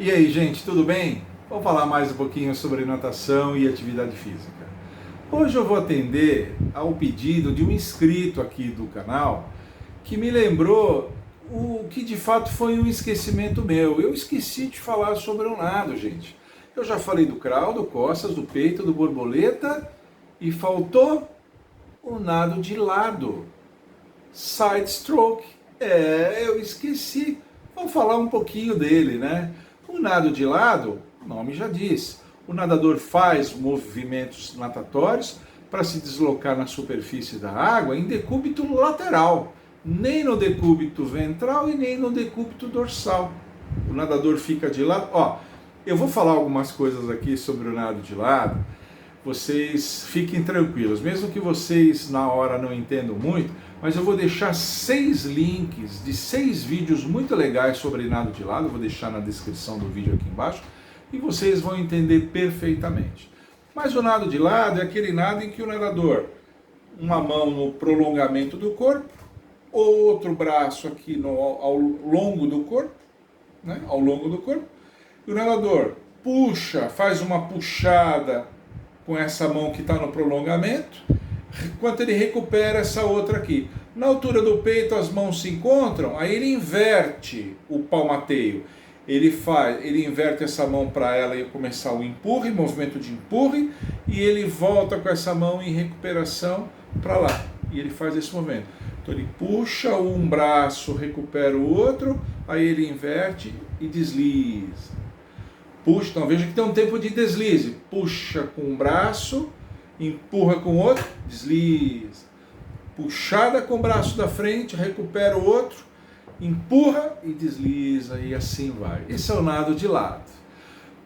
E aí, gente, tudo bem? Vamos falar mais um pouquinho sobre natação e atividade física. Hoje eu vou atender ao pedido de um inscrito aqui do canal que me lembrou o que de fato foi um esquecimento meu. Eu esqueci de falar sobre o nado, gente. Eu já falei do crawl, do costas, do peito, do borboleta e faltou o nado de lado, side stroke. Eu esqueci. Vamos falar um pouquinho dele, né? O nado de lado, o nome já diz, o nadador faz movimentos natatórios para se deslocar na superfície da água em decúbito lateral, nem no decúbito ventral e nem no decúbito dorsal. O nadador fica de lado. Eu vou falar algumas coisas aqui sobre o nado de lado, vocês fiquem tranquilos, mesmo que vocês na hora não entendam muito, mas eu vou deixar 6 links de 6 vídeos muito legais sobre nado de lado, eu vou deixar na descrição do vídeo aqui embaixo, e vocês vão entender perfeitamente. Mas o nado de lado é aquele nado em que o nadador, uma mão no prolongamento do corpo, outro braço aqui ao longo do corpo, né, ao longo do corpo, e o nadador puxa, faz uma puxada com essa mão que está no prolongamento, enquanto ele recupera essa outra aqui. Na altura do peito as mãos se encontram, aí ele inverte o palmateio. Ele inverte essa mão para ela e começar o empurre, movimento de empurre, e ele volta com essa mão em recuperação para lá. E ele faz esse movimento. Então ele puxa um braço, recupera o outro, aí ele inverte e desliza. Puxa, então veja que tem um tempo de deslize. Puxa com um braço, empurra com o outro, desliza. Puxada com o braço da frente, recupera o outro, empurra e desliza, e assim vai. Esse é o nado de lado.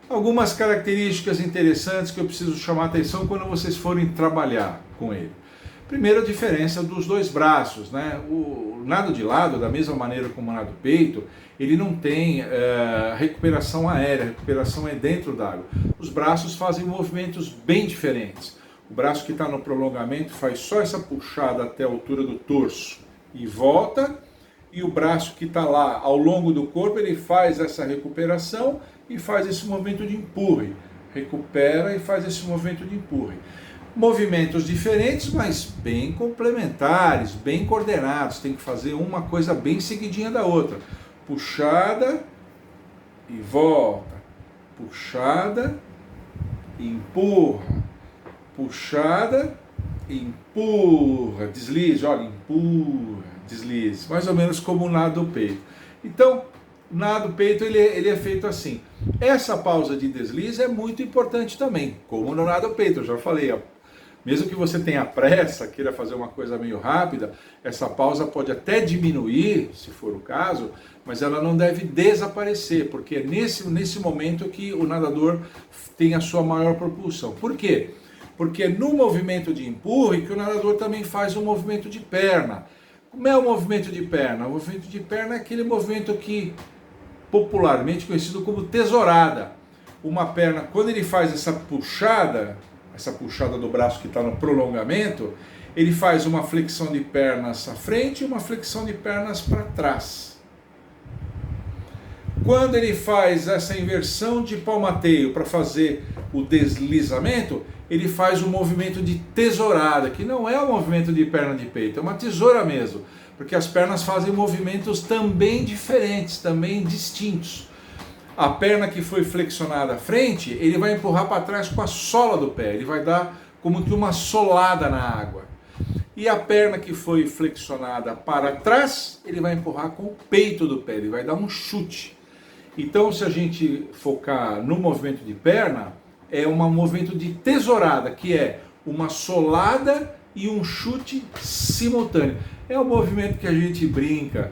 Algumas características interessantes que eu preciso chamar a atenção quando vocês forem trabalhar com ele. Primeiro, a diferença dos dois braços, né? O nado de lado, da mesma maneira como o nado peito, ele não tem recuperação aérea, a recuperação é dentro d'água. Os braços fazem movimentos bem diferentes. O braço que está no prolongamento faz só essa puxada até a altura do torso e volta, e o braço que está lá ao longo do corpo, ele faz essa recuperação e faz esse movimento de empurre. Recupera e faz esse movimento de empurre. Movimentos diferentes, mas bem complementares, bem coordenados. Tem que fazer uma coisa bem seguidinha da outra. Puxada e volta. Puxada e empurra. Puxada e empurra. Deslize, olha, empurra, deslize. Mais ou menos como o nado peito. Então, o nado peito ele é feito assim. Essa pausa de deslize é muito importante também, como no nado peito, eu já falei, mesmo que você tenha pressa, queira fazer uma coisa meio rápida, essa pausa pode até diminuir, se for o caso, mas ela não deve desaparecer, porque é nesse momento que o nadador tem a sua maior propulsão. Por quê? Porque no movimento de empurre que o nadador também faz um movimento de perna. Como é o movimento de perna? O movimento de perna é aquele movimento que popularmente conhecido como tesourada. Uma perna, quando ele faz essa puxada do braço que está no prolongamento, ele faz uma flexão de pernas à frente e uma flexão de pernas para trás. Quando ele faz essa inversão de palmateio para fazer o deslizamento, ele faz um movimento de tesourada, que não é um movimento de perna de peito, é uma tesoura mesmo, porque as pernas fazem movimentos também diferentes, também distintos. A perna que foi flexionada à frente, ele vai empurrar para trás com a sola do pé, ele vai dar como que uma solada na água. E a perna que foi flexionada para trás, ele vai empurrar com o peito do pé, ele vai dar um chute. Então, se a gente focar no movimento de perna, é um movimento de tesourada, que é uma solada e um chute simultâneo. É um movimento que a gente brinca.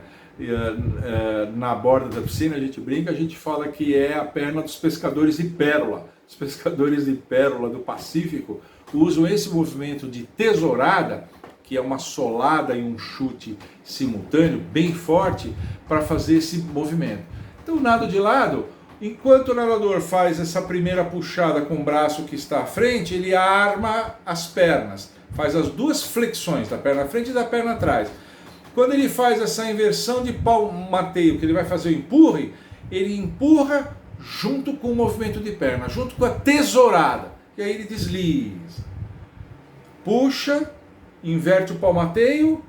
Na borda da piscina a gente fala que é a perna dos pescadores de pérola. Os pescadores de pérola do Pacífico usam esse movimento de tesourada, que é uma solada e um chute simultâneo, bem forte, para fazer esse movimento. Então, o nado de lado, enquanto o nadador faz essa primeira puxada com o braço que está à frente, ele arma as pernas, faz as duas flexões, da perna à frente e da perna atrás. Quando ele faz essa inversão de palmateio, que ele vai fazer o empurre, ele empurra junto com o movimento de perna, junto com a tesourada. E aí ele desliza. Puxa, inverte o palmateio,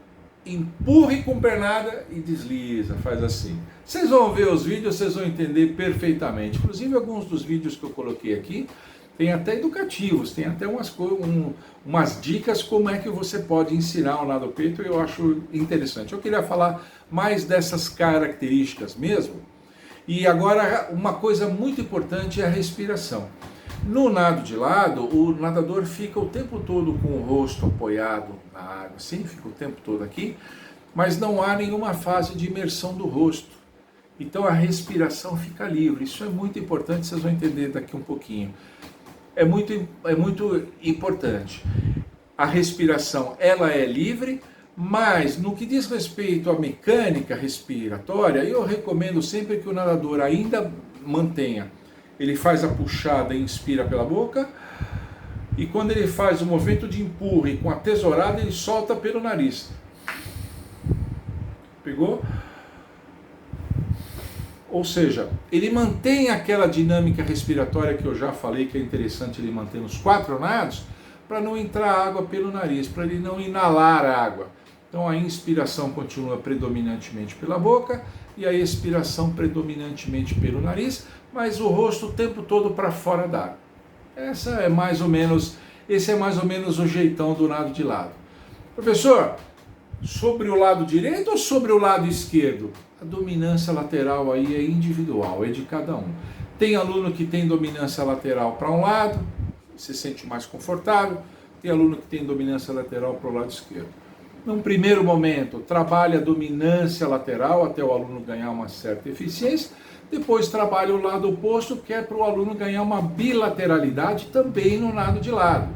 empurre com pernada e desliza, faz assim. Vocês vão ver os vídeos, vocês vão entender perfeitamente. Inclusive alguns dos vídeos que eu coloquei aqui, tem até educativos, tem até umas dicas como é que você pode ensinar o nado peito, e eu acho interessante. Eu queria falar mais dessas características mesmo. E agora uma coisa muito importante é a respiração. No nado de lado, o nadador fica o tempo todo com o rosto apoiado na água, sim, fica o tempo todo aqui, mas não há nenhuma fase de imersão do rosto. Então a respiração fica livre. Isso é muito importante, vocês vão entender daqui um pouquinho. É muito importante. A respiração, ela é livre, mas no que diz respeito à mecânica respiratória, eu recomendo sempre que o nadador ainda mantenha. Ele faz a puxada e inspira pela boca, e quando ele faz o movimento de empurre com a tesourada, ele solta pelo nariz. Pegou? Ou seja, ele mantém aquela dinâmica respiratória que eu já falei que é interessante ele manter nos 4 nados, para não entrar água pelo nariz, para ele não inalar a água. Então a inspiração continua predominantemente pela boca e a expiração predominantemente pelo nariz, mas o rosto o tempo todo para fora d'água. Esse é mais ou menos o jeitão do nado de lado. Professor, sobre o lado direito ou sobre o lado esquerdo? A dominância lateral aí é individual, é de cada um. Tem aluno que tem dominância lateral para um lado, se sente mais confortável. Tem aluno que tem dominância lateral para o lado esquerdo. Num primeiro momento, trabalha a dominância lateral até o aluno ganhar uma certa eficiência. Depois trabalha o lado oposto, que é para o aluno ganhar uma bilateralidade também no nado de lado.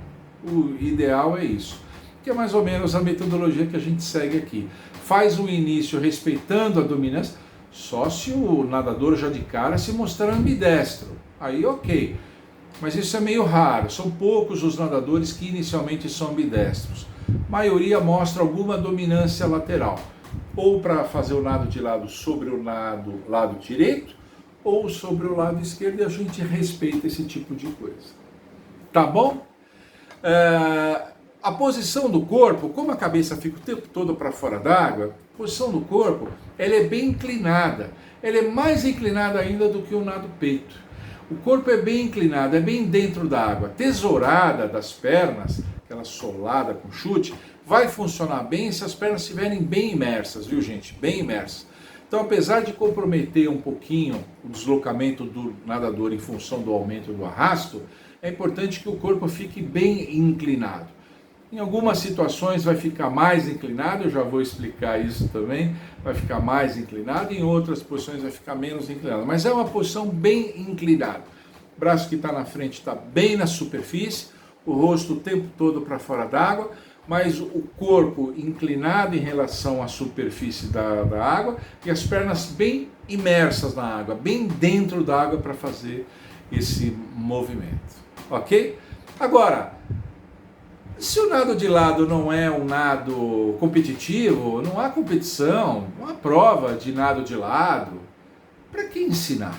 O ideal é isso, que é mais ou menos a metodologia que a gente segue aqui. Faz um início respeitando a dominância, só se o nadador já de cara se mostrar ambidestro. Aí ok, mas isso é meio raro, são poucos os nadadores que inicialmente são ambidestros. A maioria mostra alguma dominância lateral, ou para fazer o nado de lado sobre o lado direito, ou sobre o lado esquerdo, e a gente respeita esse tipo de coisa. Tá bom? A posição do corpo, como a cabeça fica o tempo todo para fora d'água, a posição do corpo, ela é bem inclinada. Ela é mais inclinada ainda do que o nado peito. O corpo é bem inclinado, é bem dentro da água. A tesourada das pernas, aquela solada com chute, vai funcionar bem se as pernas estiverem bem imersas, viu gente? Bem imersas. Então, apesar de comprometer um pouquinho o deslocamento do nadador em função do aumento do arrasto, é importante que o corpo fique bem inclinado. Em algumas situações vai ficar mais inclinado, eu já vou explicar isso também, vai ficar mais inclinado, em outras posições vai ficar menos inclinado, mas é uma posição bem inclinada. O braço que está na frente está bem na superfície, o rosto o tempo todo para fora d'água, mas o corpo inclinado em relação à superfície da água e as pernas bem imersas na água, bem dentro da água para fazer esse movimento, ok? Agora, se o nado de lado não é um nado competitivo, não há competição, não há prova de nado de lado, para que ensinar?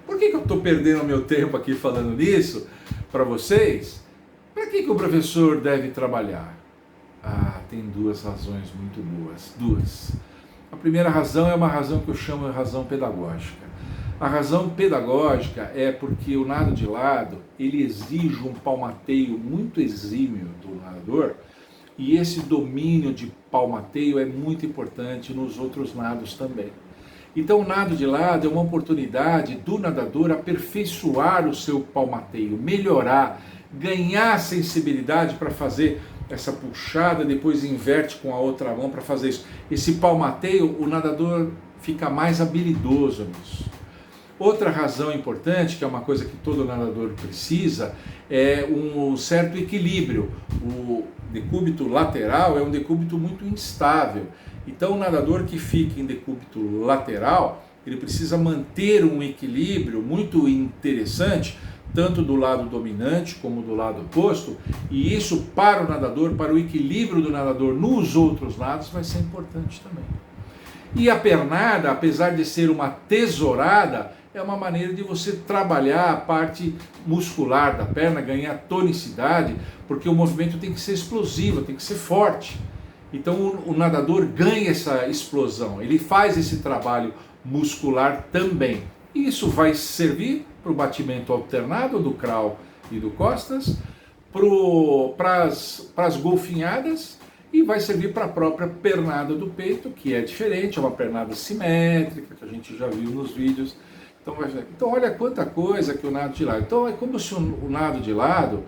Por que eu estou perdendo meu tempo aqui falando nisso para vocês? Para que o professor deve trabalhar? Tem 2 razões muito boas. 2. A primeira razão é uma razão que eu chamo de razão pedagógica. A razão pedagógica é porque o nado de lado, ele exige um palmateio muito exímio do nadador, e esse domínio de palmateio é muito importante nos outros nados também. Então o nado de lado é uma oportunidade do nadador aperfeiçoar o seu palmateio, melhorar, ganhar sensibilidade para fazer essa puxada, depois inverte com a outra mão para fazer isso. Esse palmateio, o nadador fica mais habilidoso nisso. Outra razão importante, que é uma coisa que todo nadador precisa, é um certo equilíbrio. O decúbito lateral é um decúbito muito instável. Então o nadador que fica em decúbito lateral, ele precisa manter um equilíbrio muito interessante, tanto do lado dominante como do lado oposto, e isso para o nadador, para o equilíbrio do nadador nos outros lados, vai ser importante também. E a pernada, apesar de ser uma tesourada, é uma maneira de você trabalhar a parte muscular da perna, ganhar tonicidade, porque o movimento tem que ser explosivo, tem que ser forte. Então o nadador ganha essa explosão, ele faz esse trabalho muscular também. E isso vai servir para o batimento alternado do crawl e do costas, para as golfinhadas, e vai servir para a própria pernada do peito, que é diferente, é uma pernada simétrica, que a gente já viu nos vídeos. Então olha quanta coisa que o nado de lado. Então é como se o nado de lado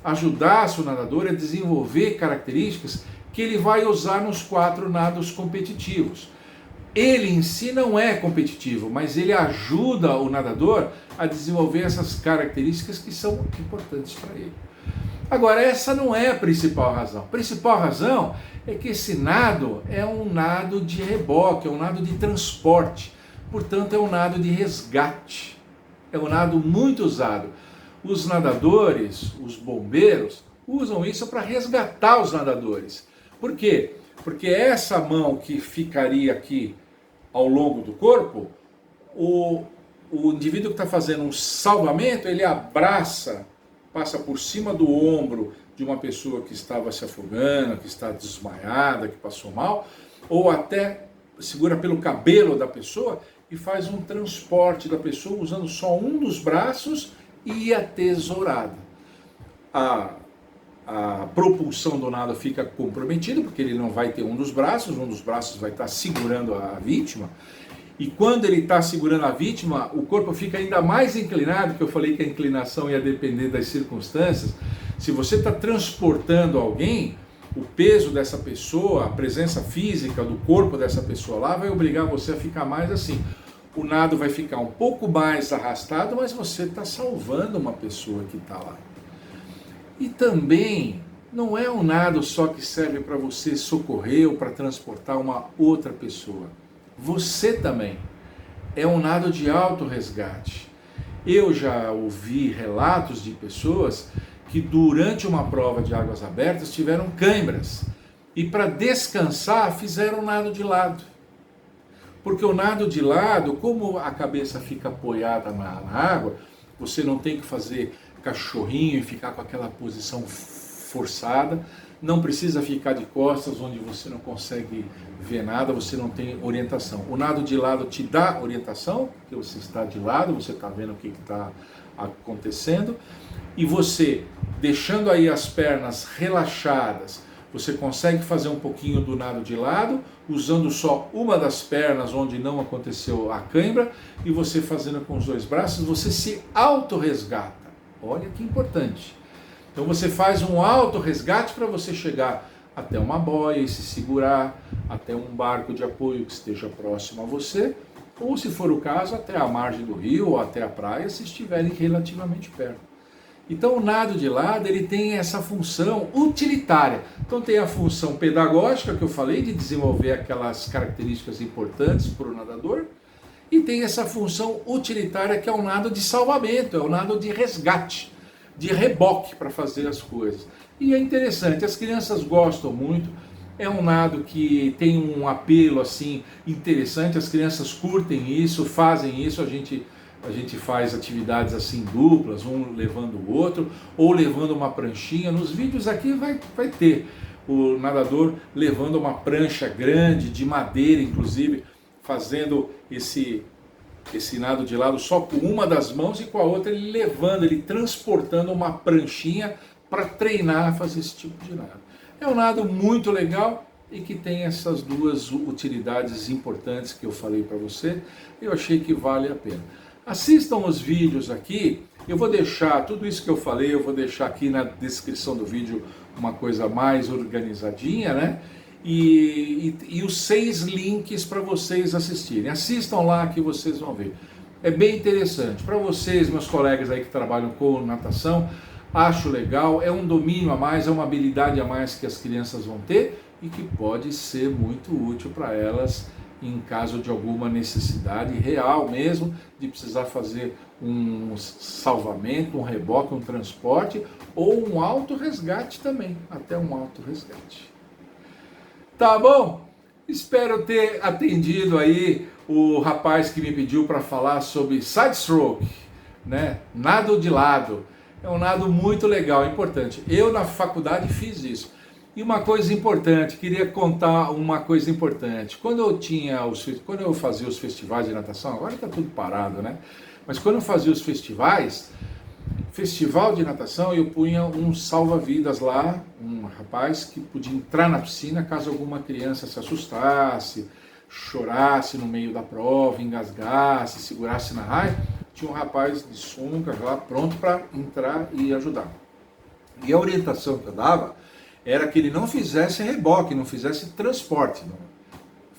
ajudasse o nadador a desenvolver características que ele vai usar nos 4 nados competitivos. Ele em si não é competitivo, mas ele ajuda o nadador a desenvolver essas características que são importantes para ele. Agora, essa não é a principal razão. A principal razão é que esse nado é um nado de reboque, é um nado de transporte. Portanto, é um nado de resgate. É um nado muito usado. Os nadadores, os bombeiros, usam isso para resgatar os nadadores. Por quê? Porque essa mão que ficaria aqui ao longo do corpo, o indivíduo que está fazendo um salvamento, ele abraça, passa por cima do ombro de uma pessoa que estava se afogando, que está desmaiada, que passou mal, ou até segura pelo cabelo da pessoa e faz um transporte da pessoa usando só um dos braços e a tesourada. A propulsão do nado fica comprometida, porque ele não vai ter um dos braços vai estar segurando a vítima, e quando ele está segurando a vítima, o corpo fica ainda mais inclinado, que eu falei que a inclinação ia depender das circunstâncias. Se você está transportando alguém, o peso dessa pessoa, a presença física do corpo dessa pessoa lá, vai obrigar você a ficar mais assim. O nado vai ficar um pouco mais arrastado, mas você está salvando uma pessoa que está lá. E também não é um nado só que serve para você socorrer ou para transportar uma outra pessoa. Você também. É um nado de autorresgate. Eu já ouvi relatos de pessoas que durante uma prova de águas abertas tiveram cãibras e para descansar fizeram um nado de lado. Porque o nado de lado, como a cabeça fica apoiada na água, você não tem que fazer cachorrinho e ficar com aquela posição forçada, não precisa ficar de costas onde você não consegue ver nada, você não tem orientação. O nado de lado te dá orientação, porque você está de lado, você está vendo o que está acontecendo, e você, deixando aí as pernas relaxadas, você consegue fazer um pouquinho do nado de lado, usando só uma das pernas onde não aconteceu a cãibra, e você fazendo com os 2 braços, você se autorresgata. Olha que importante. Então você faz um autorresgate para você chegar até uma boia e se segurar, até um barco de apoio que esteja próximo a você, ou se for o caso, até a margem do rio ou até a praia, se estiverem relativamente perto. Então o nado de lado, ele tem essa função utilitária. Então tem a função pedagógica que eu falei, de desenvolver aquelas características importantes para o nadador, e tem essa função utilitária que é o nado de salvamento, é o nado de resgate, de reboque para fazer as coisas. E é interessante, as crianças gostam muito, é um nado que tem um apelo assim interessante, as crianças curtem isso, fazem isso, a gente faz atividades assim duplas, um levando o outro, ou levando uma pranchinha. Nos vídeos aqui vai ter o nadador levando uma prancha grande, de madeira inclusive, fazendo esse nado de lado só com uma das mãos e com a outra ele levando, ele transportando uma pranchinha para treinar a fazer esse tipo de nado. É um nado muito legal e que tem essas 2 utilidades importantes que eu falei para você. Eu achei que vale a pena. Assistam os vídeos aqui, eu vou deixar tudo isso que eu falei, eu vou deixar aqui na descrição do vídeo uma coisa mais organizadinha, né? E os 6 links para vocês assistirem. Assistam lá que vocês vão ver. É bem interessante. Para vocês, meus colegas aí que trabalham com natação, acho legal, é um domínio a mais, é uma habilidade a mais que as crianças vão ter e que pode ser muito útil para elas em caso de alguma necessidade real mesmo, de precisar fazer um salvamento, um reboque, um transporte ou um autorresgate também, até um autorresgate. Tá bom? Espero ter atendido aí o rapaz que me pediu para falar sobre side stroke, né? Nado de lado. É um nado muito legal, importante. Eu na faculdade fiz isso. E uma coisa importante, queria contar uma coisa importante. Quando eu fazia os festivais de natação, agora está tudo parado, né? Mas quando eu fazia os festivais, festival de natação, eu punha um salva-vidas lá, um rapaz que podia entrar na piscina caso alguma criança se assustasse, chorasse no meio da prova, engasgasse, segurasse na raia. Tinha um rapaz de sunga lá pronto para entrar e ajudar. E a orientação que eu dava era que ele não fizesse reboque, não fizesse transporte. No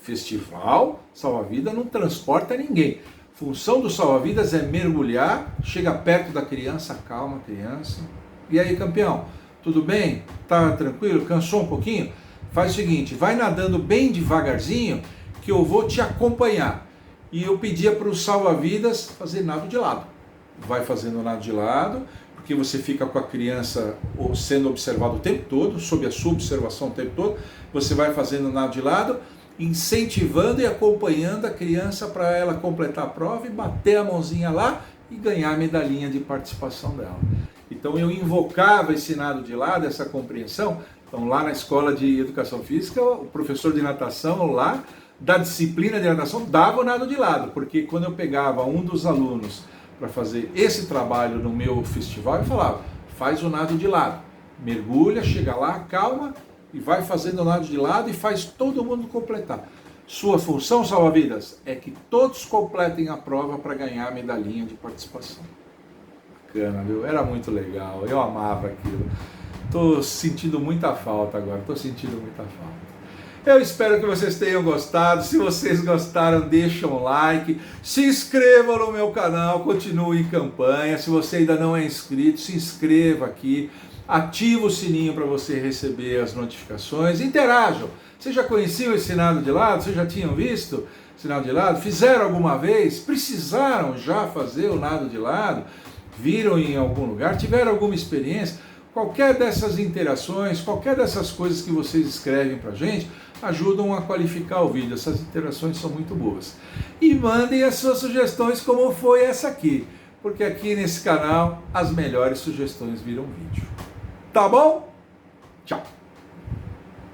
festival, salva-vida não transporta ninguém. Função do salva-vidas é mergulhar, chega perto da criança, acalma a criança. E aí, campeão, tudo bem? Tá tranquilo? Cansou um pouquinho? Faz o seguinte, vai nadando bem devagarzinho que eu vou te acompanhar. E eu pedia para o salva-vidas fazer nado de lado. Vai fazendo nado de lado, porque você fica com a criança sendo observado o tempo todo, sob a sua observação o tempo todo. Você vai fazendo nado de lado, incentivando e acompanhando a criança para ela completar a prova e bater a mãozinha lá e ganhar a medalhinha de participação dela. Então eu invocava esse nado de lado, essa compreensão. Então lá na escola de educação física, o professor de natação lá, da disciplina de natação, dava o nado de lado, porque quando eu pegava um dos alunos para fazer esse trabalho no meu festival, eu falava, faz o nado de lado, mergulha, chega lá, calma, e vai fazendo o nado de lado e faz todo mundo completar. Sua função, salva-vidas, é que todos completem a prova para ganhar a medalhinha de participação. Bacana, viu? Era muito legal, eu amava aquilo. Estou sentindo muita falta agora, estou sentindo muita falta. Eu espero que vocês tenham gostado. Se vocês gostaram, deixem um like, se inscrevam no meu canal, continue em campanha. Se você ainda não é inscrito, se inscreva aqui, ativa o sininho para você receber as notificações, interajam. Vocês já conheciam esse nado de lado? Vocês já tinham visto esse nado de lado? Fizeram alguma vez? Precisaram já fazer o nado de lado? Viram em algum lugar? Tiveram alguma experiência? Qualquer dessas interações, qualquer dessas coisas que vocês escrevem para a gente, ajudam a qualificar o vídeo. Essas interações são muito boas. E mandem as suas sugestões, como foi essa aqui, porque aqui nesse canal as melhores sugestões viram vídeo. Tá bom?